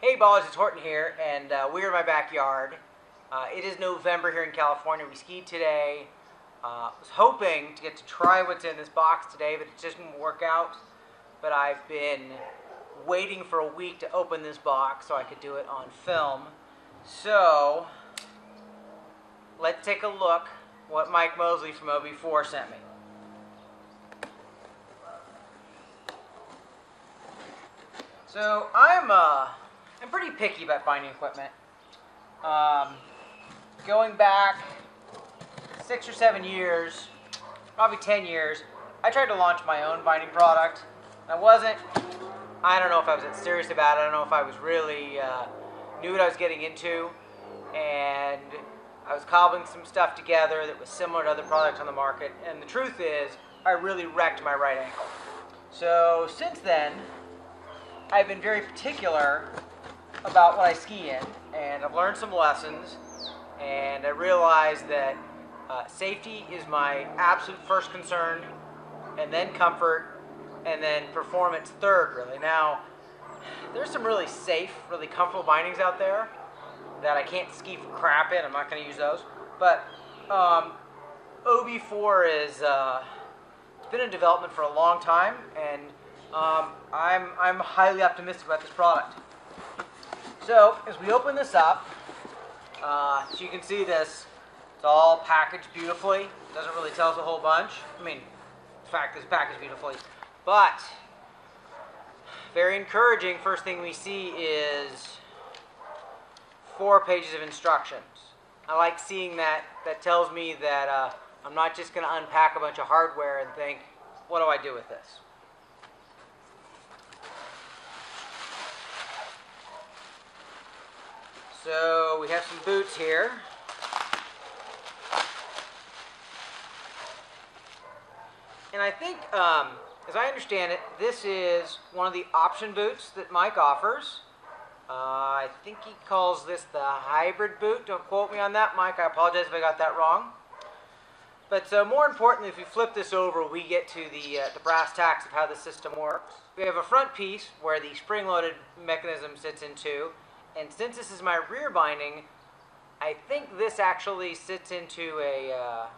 Hey Ballers, it's Horton here, and we're in my backyard. It is November here in California. We skied today. Was hoping to get to try what's in this box today, but it just didn't work out. But I've been waiting for a week to open this box so I could do it on film. So, let's take a look what Mike Mosley from OB4 sent me. So, I'm pretty picky about binding equipment. Going back 6 or 7 years, probably 10 years, I tried to launch my own binding product. I don't know if I was that serious about it. I don't know if I was really knew what I was getting into. And I was cobbling some stuff together that was similar to other products on the market. And the truth is, I really wrecked my right ankle. So since then, I've been very particular about what I ski in, and I've learned some lessons, and I realized that safety is my absolute first concern, and then comfort, and then performance third, really. Now, there's some really safe, really comfortable bindings out there that I can't ski for crap in. I'm not going to use those. But OB4 is it's been in development for a long time, and I'm highly optimistic about this product. So, as we open this up, so you can see this, it's all packaged beautifully. It doesn't really tell us a whole bunch. I mean, in fact, it's packaged beautifully. But, very encouraging, first thing we see is 4 pages of instructions. I like seeing that. That tells me that I'm not just going to unpack a bunch of hardware and think, what do I do with this? So we have some boots here. And I think, as I understand it, this is one of the option boots that Mike offers. I think he calls this the hybrid boot. Don't quote me on that, Mike. I apologize if I got that wrong. But more importantly, if you flip this over, we get to the brass tacks of how the system works. We have a front piece where the spring-loaded mechanism sits into. And since this is my rear binding, I think this actually sits into a,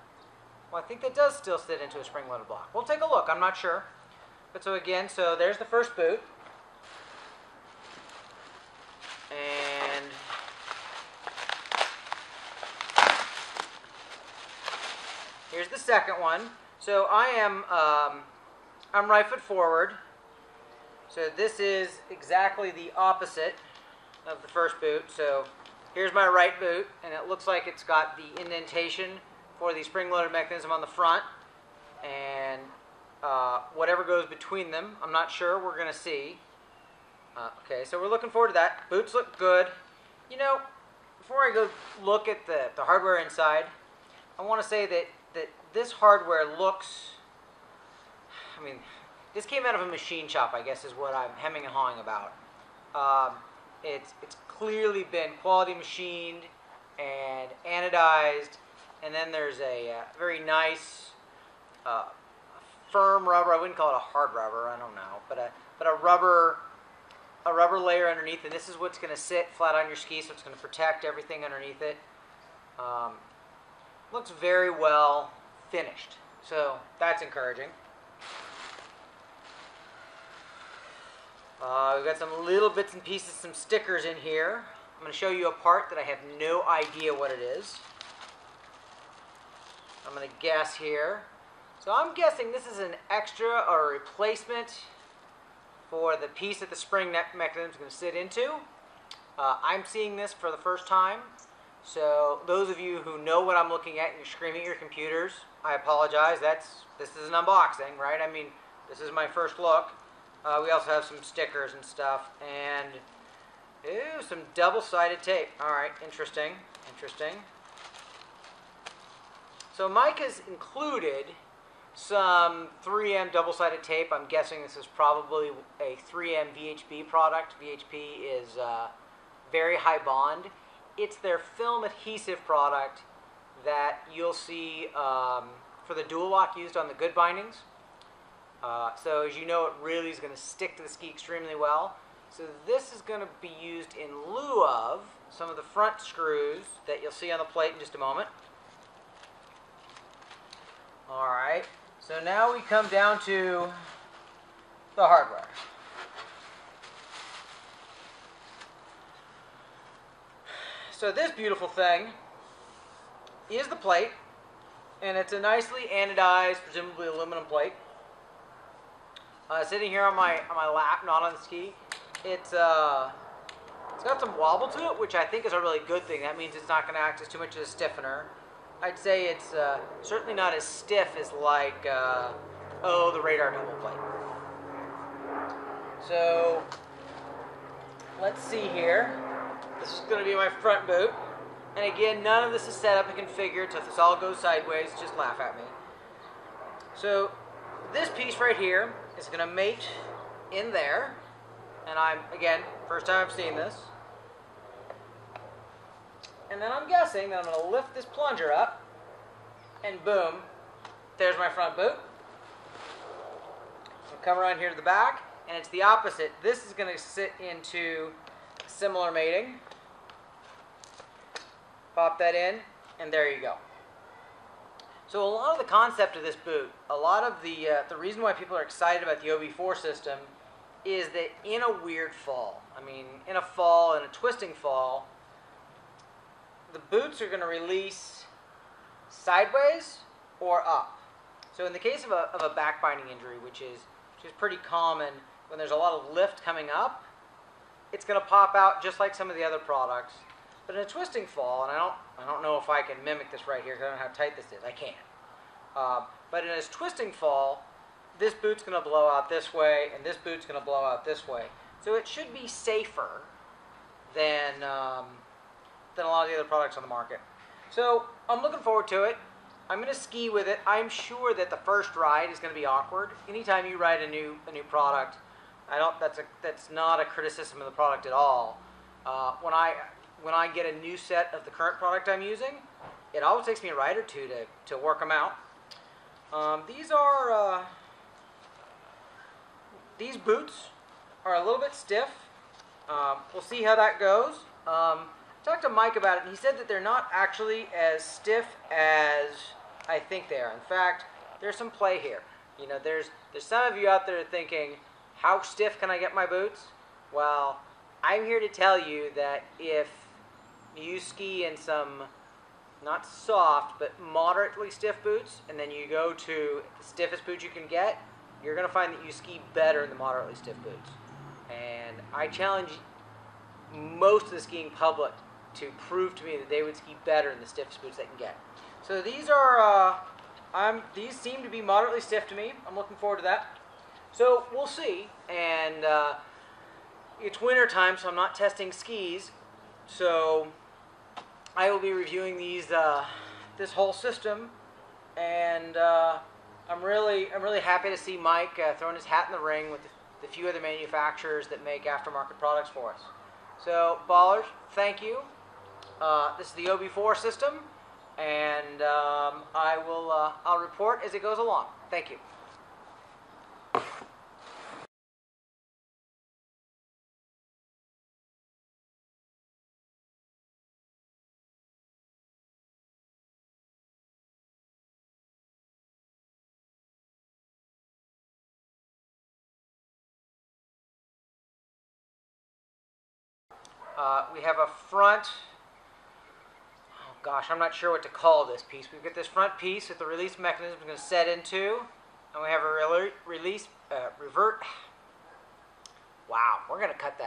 well, I think that does still sit into a spring-loaded block. We'll take a look, I'm not sure. But so again, so there's the first boot. And here's the second one. So I'm right foot forward. So this is exactly the opposite of the first boot. So here's my right boot, and it looks like it's got the indentation for the spring-loaded mechanism on the front, and whatever goes between them, I'm not sure. We're going to see. Okay, so we're looking forward to that. Boots look good. You know, before I go look at the hardware inside, I want to say that this hardware looks, I mean, this came out of a machine shop, I guess, is what I'm hemming and hawing about. It's clearly been quality machined and anodized, and then there's a very nice firm rubber. I wouldn't call it a hard rubber, I don't know, but a rubber layer underneath, and this is what's going to sit flat on your ski, so it's going to protect everything underneath it. Looks very well finished, so that's encouraging. We've got some little bits and pieces, some stickers in here. I'm going to show you a part that I have no idea what it is. I'm going to guess here. So I'm guessing this is an extra or a replacement for the piece that the spring mechanism is going to sit into. I'm seeing this for the first time. So those of you who know what I'm looking at and you're screaming at your computers, I apologize. This is an unboxing, right? I mean, this is my first look. We also have some stickers and stuff, and some double-sided tape. All right, interesting, interesting. So Mike has included some 3M double-sided tape. I'm guessing this is probably a 3M VHB product. VHB is very high bond. It's their film adhesive product that you'll see for the dual lock used on the good bindings. So as you know, it really is going to stick to the ski extremely well. So this is going to be used in lieu of some of the front screws that you'll see on the plate in just a moment. Alright, so now we come down to the hardware. So this beautiful thing is the plate, and it's a nicely anodized, presumably aluminum plate. Sitting here on my lap, not on the ski. It's got some wobble to it, which I think is a really good thing. That means it's not going to act as too much as a stiffener. I'd say it's certainly not as stiff as like the radar double plate. So let's see here. This is going to be my front boot. And again, none of this is set up and configured, so if this all goes sideways, just laugh at me. So this piece right here is going to mate in there. And again, first time I've seen this. And then I'm guessing that I'm going to lift this plunger up, and boom, there's my front boot. I'll come around here to the back, and it's the opposite. This is going to sit into similar mating. Pop that in, and there you go. So a lot of the concept of this boot, a lot of the reason why people are excited about the OB4 system is that in a weird fall, in a fall, in a twisting fall, the boots are going to release sideways or up. So in the case of a back binding injury, which is pretty common when there's a lot of lift coming up, it's going to pop out just like some of the other products. But in a twisting fall, and I don't know if I can mimic this right here because I don't know how tight this is. I can't. But in a twisting fall, this boot's going to blow out this way, and this boot's going to blow out this way. So it should be safer than a lot of the other products on the market. So I'm looking forward to it. I'm going to ski with it. I'm sure that the first ride is going to be awkward. Anytime you ride a new product, that's not a criticism of the product at all. When I get a new set of the current product I'm using, it always takes me a ride or two to work them out. These boots are a little bit stiff. We'll see how that goes. I talked to Mike about it, and he said that they're not actually as stiff as I think they are. In fact, there's some play here. You know, there's some of you out there thinking, how stiff can I get my boots? Well, I'm here to tell you that if you ski in some not soft but moderately stiff boots, and then you go to the stiffest boots you can get, you're going to find that you ski better in the moderately stiff boots. And I challenge most of the skiing public to prove to me that they would ski better in the stiffest boots they can get. So these are, these seem to be moderately stiff to me. I'm looking forward to that. So we'll see. And it's winter time, so I'm not testing skis. So I will be reviewing these, this whole system, and I'm really happy to see Mike throwing his hat in the ring with the few other manufacturers that make aftermarket products for us. So ballers, thank you. This is the OB4 system, and I'll report as it goes along. Thank you. We have a front, oh gosh, I'm not sure what to call this piece. We've got this front piece that the release mechanism is going to set into, and we have a revert. Wow, we're going to cut that.